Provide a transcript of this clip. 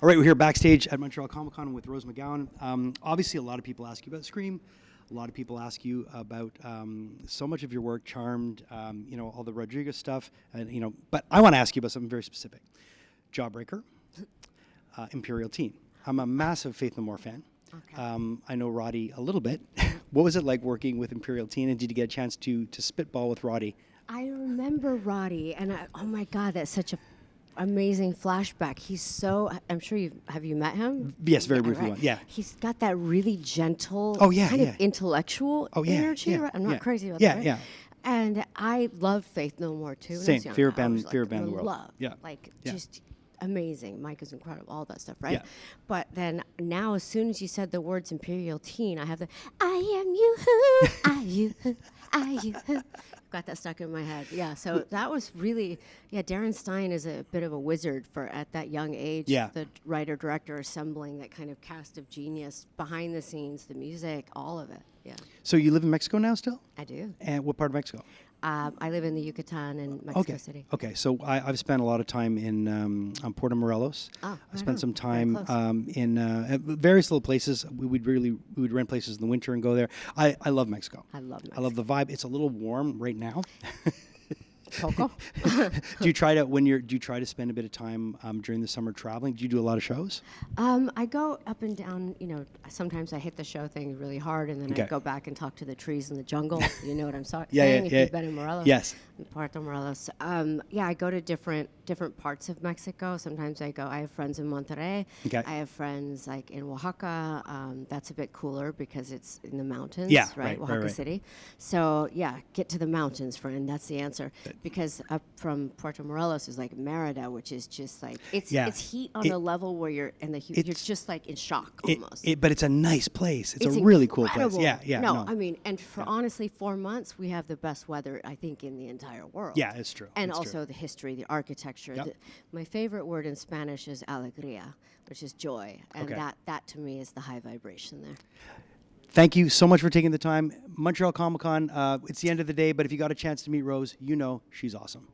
All right, we're here backstage at Montreal Comiccon with Rose McGowan. Obviously, a lot of people ask you about Scream. A lot of people ask you about so much of your work, Charmed, all the Rodriguez stuff, and But I want to ask you about something very specific: Jawbreaker, Imperial Teen. I'm a massive Faith No More fan. Okay. I know Roddy a little bit. What was it like working with Imperial Teen, and did you get a chance to spitball with Roddy? I remember Roddy, and oh my God, that's such a amazing flashback. He's so. I'm sure have you met him? Yes, very briefly. Right. Yeah. He's got that really gentle, kind of intellectual energy. Yeah, right? I'm not crazy about that. Right? Yeah. And I love Faith No More too. Same. Favorite band in the world. Love. Yeah. Just amazing. Mike is incredible. All that stuff, right? Yeah. But then now, as soon as you said the words Imperial Teen, I have the I am you who, I you who, I you who. Got that stuck in my head. Yeah, so that was really, Darren Stein is a bit of a wizard for at that young age. Yeah. The writer-director assembling that kind of cast of genius behind the scenes, the music, all of it. Yeah. So you live in Mexico now still? I do. And what part of Mexico? I live in the Yucatan in Mexico City. Okay, so I've spent a lot of time in on Puerto Morelos. Oh, I spent some Very time close. in various little places. We would rent places in the winter and go there. I love Mexico. I love Mexico. I love the vibe. It's a little warm right now. Coco? Do you try to spend a bit of time during the summer traveling? Do you do a lot of shows? I go up and down, sometimes I hit the show thing really hard and then Okay. I go back and talk to the trees in the jungle. You know what I'm saying? Yeah, If yeah. you've been in Morelos. Yes. In Puerto Morelos. I go to different parts of Mexico. Sometimes I have friends in Monterrey. Okay. I have friends like in Oaxaca. That's a bit cooler because it's in the mountains, Yeah, right? right, Oaxaca right. City. So get to the mountains, friend. That's the answer. Because up from Puerto Morelos is like Merida, which is just like it's heat on a level where you're you're just like in shock almost. But it's a nice place. It's a Incredible. really cool place. Yeah. No, I mean, and for honestly, 4 months we have the best weather I think in the entire world. Yeah, it's true. And It's also true. the history, the architecture. Yep. My favorite word in Spanish is alegría, which is joy, and Okay. that to me is the high vibration there. Thank you so much for taking the time. Montreal Comic Con, it's the end of the day, but if you got a chance to meet Rose, she's awesome.